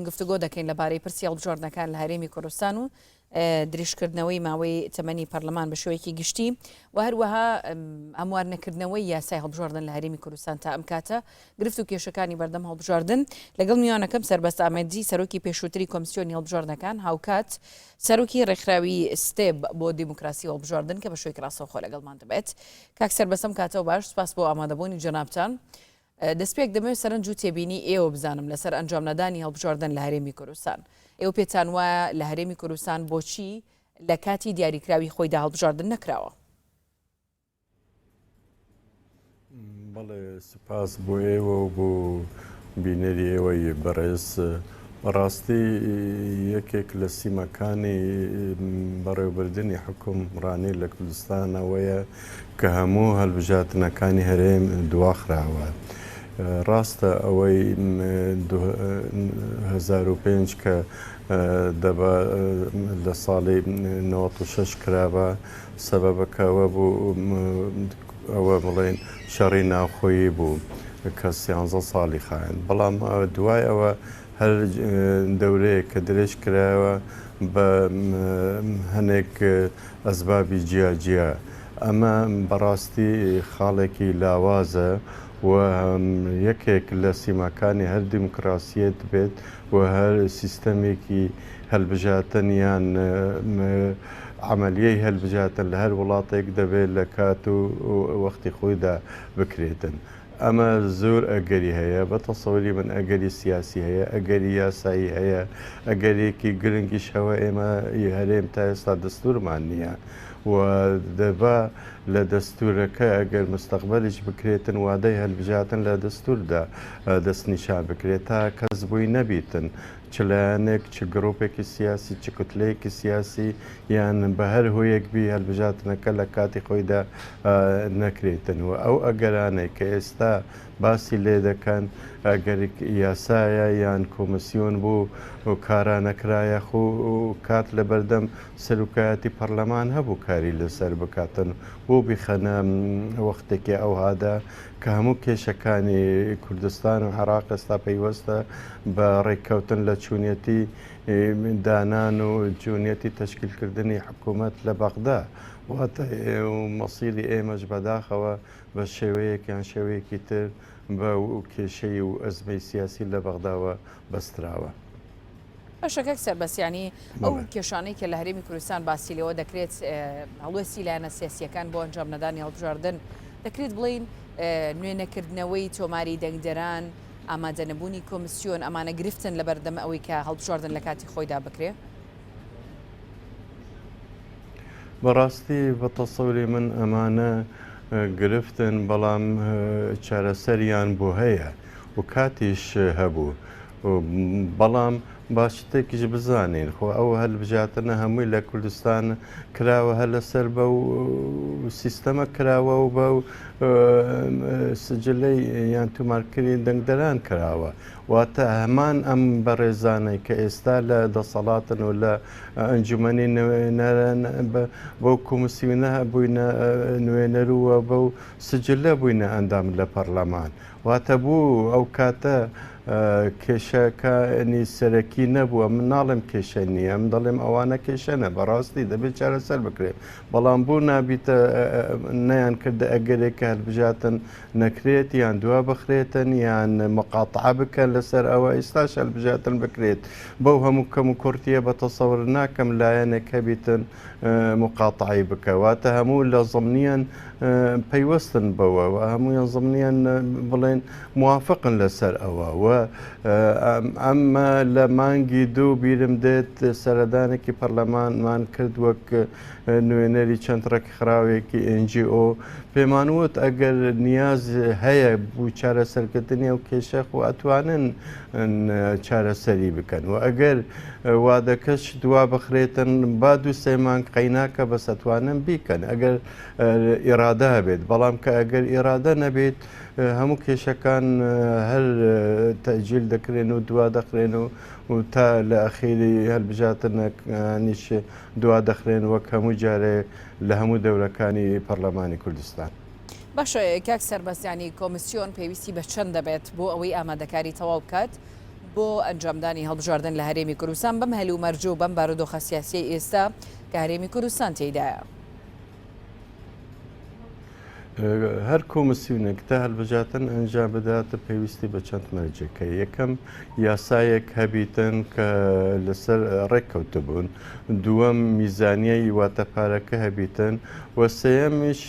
گفتوگۆ دەکەین لەبارەی پرسی هەڵبژاردنەکان لە هەرێمی کوردستان و دریشکردنەوەی ماوەی تەمەنی پەرلەمان بە شێوەیەکی گشتی و هەروەها ئەموار نەکردنەوەی یاسای هەڵبژاردن لە هەرێمی کوردستان تا ئەم کاتە گرفت و کێشەکانی بەردەم هەڵبژاردن لەگەڵ میوانەکەم سەربەست ئامەدی سەرۆکی پێشووتری کۆمیسیۆنی هەڵبژاردنەکان هاوکات سەرۆکی ڕێکخراوی ستێب بۆ دیموکراسی هەڵبژاردن کە بە شوێی ڕاستەوخۆ لەگەڵمان دەبێت کاک سەربەستم کاتەوە باش سپاس بۆ ئامادەبوونی جەنابتان. دەستپێک دەمەوێت سەرنج و تێبینی ئێوە بزانم لەسەر ئەنجام نەدانی هەڵبژاردن لە هەرێمی کوردستان. ئێوە پێتان وایە لە هەرێمی کوردستان بۆچی لە کاتی دیاریکراوی خۆیدا هەڵبژاردن نەکراوە؟ بەڵێ سپاس بۆ ئێوە و بۆ بینەری ئێوەی بەڕێز. بەڕاستی یەکێک لە سیمەکانی بەڕێوەبردننی حکومڕانی لە کوردستانەوەیە کە هەموو هەڵبژاردنەکانی هەرێم دواخراوە. ڕاستە ئەوەی 2005 کە لە ساڵی 96 کراوە سەبەبەکەوە بوو ئەوە بڵێن شەڕی ناوخۆیی بوو کە 13 ساڵی خایەن، بەڵام دوای ئەوە هەر دەورەیە کە درێژ کراوە بە هەنێک ئەسبابی جیاجیا. ئەمە بەڕاستی خاڵێکی لاوازە و یەکێک لە سیماکانی هەر دیموکراسیەت بێت و هەر سیستەمێکی هەڵبژاردن یان عملیەی هەڵبژاردن لە هەر وڵاتێک دەبێت لە کات و وەختی خۆیدا بکرێتن. ئەمە زۆر ئەگەری هەیە، بە تەسەوری من ئەگەری سیاسی هەیە، ئەگەری یاسایی هەیە، ئەگەرێکی گرنگیشەوە ئێمە هەرێم تا ئێستا دەستورمان نییە و دەبا لە دەستورەکە ئەگەر مستەقبەلیش بکرێتن وادەی هەڵبژاردن لە دەستوردا دەستنیشان بکرێت تا کەس بووی نەبیتن، چ لایەنێک چ گرۆپێکی سیاسی چ کوتلەیەکی سیاسی یان بە هەر هۆیەک بی هەڵبژاردنەکە لە کاتی خۆیدا نەکرێتن. و ئەو ئەگەرانەی کە ئێستا باسی لێ دەکەن ئەگەر یاسایە یان کۆمسیۆن بوو و کارانەکرایە خۆ کات لە بەردەم سەرۆکایەتی پەرلەمان هەبوو کاری لەسەر بکاتن بۆ بیخەنە وەختێکی ئەوهادا کە هەموو کێشەکانی کوردستان و عێراق ئێستا پەیوەستە بە ڕێککەوتن لە چوونەتی دانان و جوونەتی تەشکیلکردنی حکوومەت لە بەغدا واتە مەسیری ئێمەش بەداخەوە بە شێوەیەکیان شێوەیەکی تر بە کێشەی و ئەزمەی سیاسی لە بەغداوە بەستراوە. بەشەکەک سەربەسیانی ئەو کێشانەی کە لە هەرێمی کوردستان باسی لەوە دەکرێت هەڵوێستی لایەنە سیاسیەکان بۆ ئەنجام نەدانی هەڵبژاردن دەکرێت بڵین نوێنەکردنەوەی تۆماری دەنگدەران، ئامادەنەبوونی کۆمسیۆن ئەمانە گرفتن لە بەردەم ئەوەی کە هەڵبژاردن لە کاتی خۆیدا بکرێ؟ بەڕاستی بە تەسەوری من ئەمانە گرفتن، بەڵام چارەسەریان بۆ هەیە و کاتیش هەبوو، بەڵام باشتێکیش بزانین خۆ ئەو هەڵبژاردنە هەمووی لە کوردستان کراوە هەر لەسەر بە و سیستەمە کراوە و بە سجلەی یان تومارکردنی دەنگدەران کراوە. واتە هەمان ئەم بەڕێزانەی کە ئێستا لە دەسەڵاتن و لە ئەنجومەنی نوێنەران بەو کۆمسیۆنە بووینە نوێنەروە بەو سجلە بووینە ئەندام لە پەرلەمان. واتە بوو ئەو کاتە کێشەکانی سەرەکی نەبووە. من ناڵێم کێشە نییە، من دەڵێم ئەوانە کێشەنە، بەڕاستی دەبێت چارەسەر بکرێت، بەڵام بوو نابیتە نەیان کردە ئەگەرێکە هەڵبژاردن نەکرێت یان دوا بخرێتن یان مقاتعە بکەن لەسەر ئەوە ئێستاش هەڵبژاردن بکرێت. بەو هەموو کەم و کورتیە بە تەسەور ناکەم لایەنێک هەبیتن مقاتعی بکەواتە هەموو لە زمنیان پەیوەستن بەوە و هەموویان زمنیان بڵێن موافقن لەسەر ئەوە و ئەمە لە مانگی دوو بیرم دێت سەردانێکی پەرلەمانمان کرد وەک نوێنەری چەند ڕێکخراوێکی NGO پێمانوت ئەگەر نیاز هەیە بوو چارەسەرکردنی ئەو کێشە و ئەتوانن چارەسەری بکەن و ئەگەر وادەکەش دوا بخرێتن با دوو سێ مانگ قەیناکە بەس ئەتوانن بیکەن ئەگەر ئێرادە هەبێت، بەڵام کە ئەگەر ئێرادە نەبێت هەموو کێشەکان هەر تەجیل دەکرێن و دوا دەخرێن و تا لە ئەخیری هەڵبژاردنەکانیش دوا دەخرێن وەک هەموو جارێ لە هەموو دەورەکانی پەرلەمانی کوردستان. باشە کاک سەربەستیانی کۆمسیۆن پێویستی بە چەند دەبێت بۆ ئەوەی ئامادەکاری تەواو بکات بۆ ئەنجامدانی هەڵبژاردن لە هەرێمی کوردستان بەم هەلو مەرج و بەم بارودۆخە سیاسی ئێستا کە هەرێمی کوردستان تێدایە. هەر کۆمسیونێک تا هەڵبژاتن ئەنجام بداتە پێویستی بە چەند مەرجەکە یەکەم یاسایەک هەبیتن کە لەسەر ڕێککەوتە بوون، دووەم میزانیە واتەپارەکە هەبیتن و سێەمیش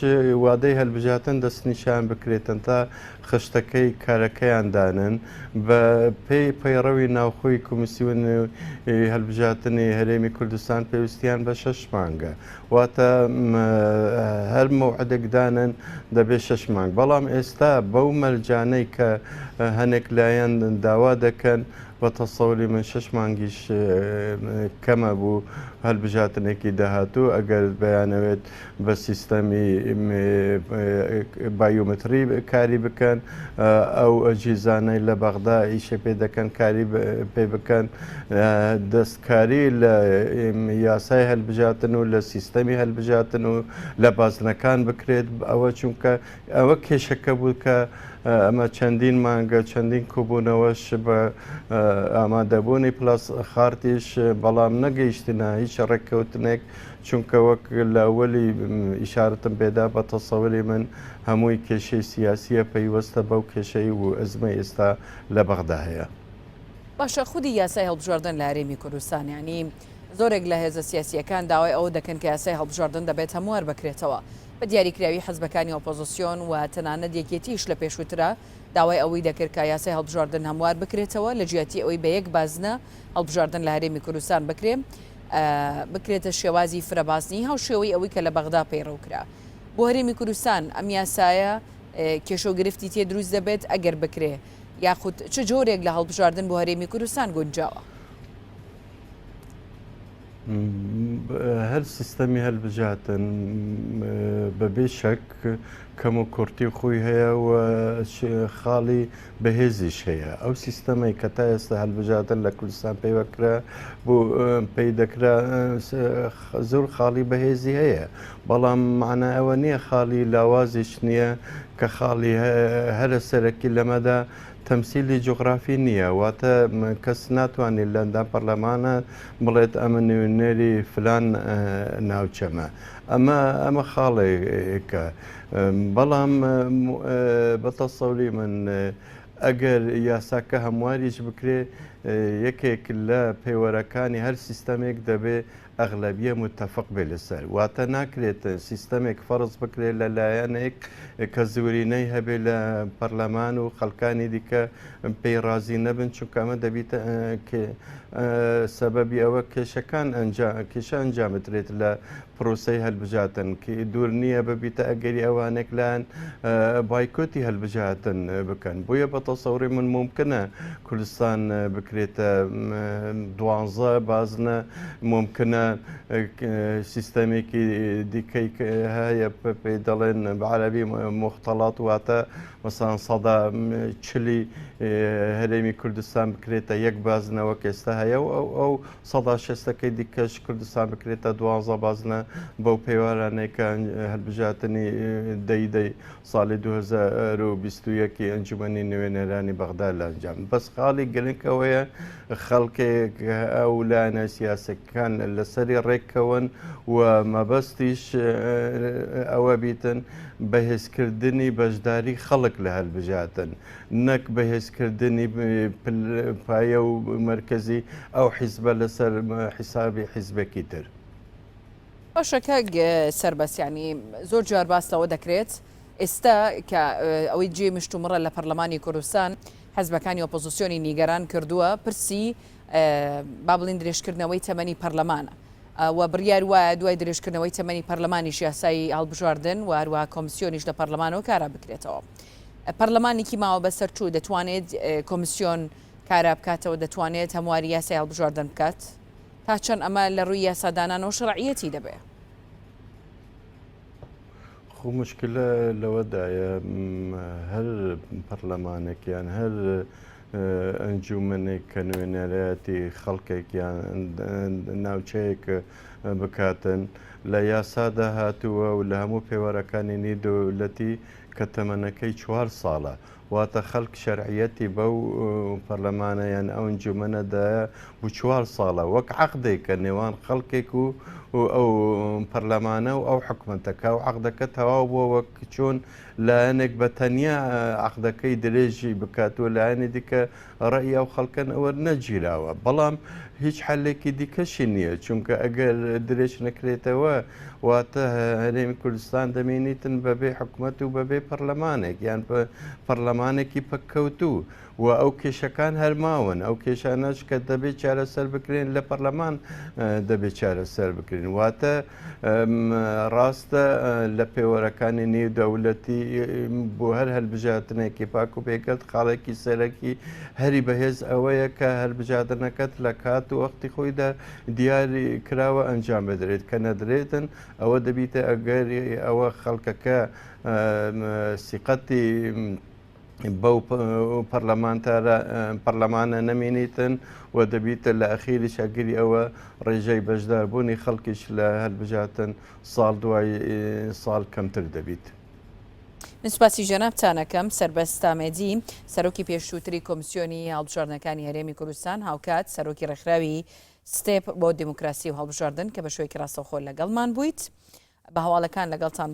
وادەی هەڵبژاتن دەستنیشان بکرێتن تا خشتەکەی کارەکەیاندانن بە پێی پەیڕەوی ناوخۆی کۆمسیۆن هەڵبژاتنی هەرێمی کوردستان پێویستیان بە 6 مانگە واتە هەر مەوعدێکدانن دەبێت 6 مانگ، بەڵام ئێستا بەو مەرجانەی کە هەنێک لایەن داوا دەکەن بە تەسەوری من 6 مانگیش کەمە بوو هەڵبژاتنێکی داهاتوو ئەگەر بەیانەوێت بە سیستەمی بایۆمەتری کاری بکەن ئەو ئەجیزانەی لە بەغدا ئیشە پێ دەکەن کاری پێ بکەن دەستکاری لە یاسای هەڵبژاتن و لە سیستەمی هەڵبژاتن و لە بازنەکان بکرێت ئەوە چونکە ئەوە کێشەکە بوو کە ئەمە چەندین مانگە چەندین کوبوونەوەش بە ئامادەبوونی پلاس خارتیش بەڵام نەگەیشتنە هیچ ڕێککەوتنێک چونکە وەک لە ئەوەلی ئیشارەتم پێدا بە تەسەوری من هەمووی کێشەی سیاسیە پەیوەستە بەو کێشەی و ئەزمە ئێستا لە بەغدا هەیە. باشە خودی یاسای هەڵبژاردن لە هەرێمی کوردستان ینی زۆرێک لە هێزە سیاسیەکان داوای ئەوە دەکەن کە یاسای هەڵبژاردن دەبێت هەموار بکرێتەوە بە دیاریکراوی حەزبەکانی ئۆپۆزیسیۆن و تەنانەت یەکێتیش لە پێشووترا داوای ئەوەی دەکرد کە یاسای هەڵبژاردن هەموار بکرێتەوە لە جیاتی ئەوەی بە یەک بازنە هەڵبژاردن لە هەرێمی کوردستان بکرێتە شێوازی فرەبازنی هاوشێوەی ئەوەی کە لە بەغدا پەیڕەوکرا بۆ هەرێمی کوردستان ئەم یاسایە کێشەوگرفتی تێ دروست دەبێت ئەگەر بکرێ یاخود چ جۆرێک لە هەڵبژاردن بۆ هەرێمی کوردستان گونجاوە؟ هەر سیستەمی هەڵبژاتن بەبێ شەک کەم و کورتی خۆی هەیە و خاڵی بەهێزیش هەیە ئەو سیستەمەی کە تا ئێستا هەڵبژاتن لە کوردستان پێیوەکرا بۆ پێی دەکرا زۆر خاڵی بەهێزی هەیە بەڵام معنە ئەوە نییە خاڵی لاوازیش نییە کە خاڵی هەرە سەرەکی لەمەدا تەمسیلی جوغرافی نییە واتە کەس ناتوانێت لەندان پەرلەمانە بڵێت ئەمە نوێنەری فلان ناوچەمە ئەمە خاڵێکە بەڵام بەتەسەوری من ئەگەر یاساکە هەمواریش بکرێ یەکێک لە پێوەرەکانی هەر سیستەمێک دەبێ ئەغلەبیە متتەفق بێ لەسەر واتە ناکرێت سیستەمێک فەرز بکرێت لە لایەنێک کە زورینەی هەبێ لە پەرلەمان و خەڵکانی دیکە پێی رازی نەبن چونکە ئەمە دەبیتە سەبەبی ئەوە کێشە ئەنجامترێت لە پرۆسەی هەڵبژاتن کە دوور نییە ببیتە ئەگەری ئەوانێک لاەن بایکۆتی هەڵبژاتن بکەن بۆیە بە تەسەوری من ممکنە کوردستان بکرێتە 12 بازنە ممکنە سیستەمێکی دیکەی هەیە پێی دەڵێن بەعەرەبی مختەڵات واتە مەسەڵەن سەدا چلی هەرێمی کوردستان بکرێتە یەک بازنەوە ئێستا هەیە و ئەو 16ەکەی دیکەش کوردستان بکرێتە 12 بازنە بەو پێوارانێکە هەڵبژاتنی دەی ساڵی 2021 ئەنجومەنی نوێنەرانی بەغدا لە ئەنجام بەس خاڵی گرنگەوەیە خەڵکێک ئەو لایەنە سیاسەکان لەسەری ڕێککەون و مەبەستیش ئەوە بیتن بەهێزکردنی بەشداری خەڵک لە هەڵبژاتن نەک بەهێزکردنی پایە و مرکزی ئەو حیزبە لەسەر حیسابی حیزبێکی تر. باشەکە سەربەسیانی زۆر جار باستەوە دەکرێت ئێستا کە ئەوەی جێ مشتومڕە لە پەرلەمانی کوردستان حەزبەکانی ئۆپۆزیسیۆنی نیگەران کردووە پرسی با بڵین درێژکردنەوەی تەمەنی پەرلەمانە و بڕیار وایە دوای درێژکردنەوەی تەمەنی پەرلەمانیش یاسایی هەڵبژاردن و هەروە کۆمسیۆنیش لە پەرلەمانەوە کارا بکرێتەوە پەرلەمانێکی ماوە بەسەرچوو دەتوانێت کۆمسیۆن کارا بکاتەوە دەتوانێت هەمواری یاسای هەڵبژاردن بکات تا چەند ئەمە لە ڕووی یاسادانانەوە شرعیەتی دەبێ خۆ مشکلە لەوەدایە هەر پەرلەمانێکیان هەر ئەنجومەنێک کە نوێنەرەتی خەڵکێکیان ناوچەیەک بکاتن لە یاسادا هاتووە و لە هەموو پێوەرەکانی نی دەوڵەتی کە تەمەنەکەی 4 ساڵە واتە خەڵک شەرعیەتی بەو پەرلەمانەیان ئەو انجومەنەدایە بوو 4 ساڵە وەک عەقدێک کە نێوان خەڵکێک و ئەو پەرلەمانە و ئەو حکومەتەکە و عەقدەکە تەواو بووە وەک چۆن لایەنێک بە تەنیا عەقدەکەی درێژی بکاتوە لایەنی دیکە ڕێی ئەو خەڵکەن ئەوە نەگیراوە بەڵام هیچ حلێکی دیکەشی نییە چونکە ئەگەر درێژ نەکرێتەوە واتە هەرێمی کوردستان دەمێنیتن بەبێ حکوومەت و بەبێ پەرلەمانێک یان پەرلەمانێکی پەککەوتوو و ئەو کێشەکان هەرماون ئەو کێشانەش کە دەبێت چارەسەر بکرێن لە پەرلەمان دەبێت چارەسەر بکرێن واتە ڕاستە لە پێوەرەکانی نێودەوڵەتی بۆ هەر هەلبژاتنێکی پاک و پێکەت خاڵێکی سەرەکی هەری بەهێز ئەوەیە کە هەلبژاتنەکەت لە کات و وەختی خۆیدا دیاری کراوە ئەنجام بدرێت کە نەدرێتن ئەوە دەبیتە ئەگەری ئەوە خەڵکەکە سیقەتی بەو پەرلەمانە نەمێنیتن و دەبیتە لە ئەخیری شاگیری ئەوە ڕێژەی بەشداربوونی خەڵکیش لە هەلبژاتن ساڵ دوای ساڵ کەمتر دەبیت. نسپاسی ژەنابتانەکەم سەربەست ئامێدی سەرۆکی پێشووتری کۆمیسیۆنی هەڵبژاردنەکانی هەرێمی کوردستان هاوکات سەرۆکی ڕێکخراوی ستێپ بۆ دیموکراسی و هەڵبژاردن کە بە شوێکی ڕاستەوخۆ لەگەڵمان بوویت بە هەواڵەکان لەگەڵتان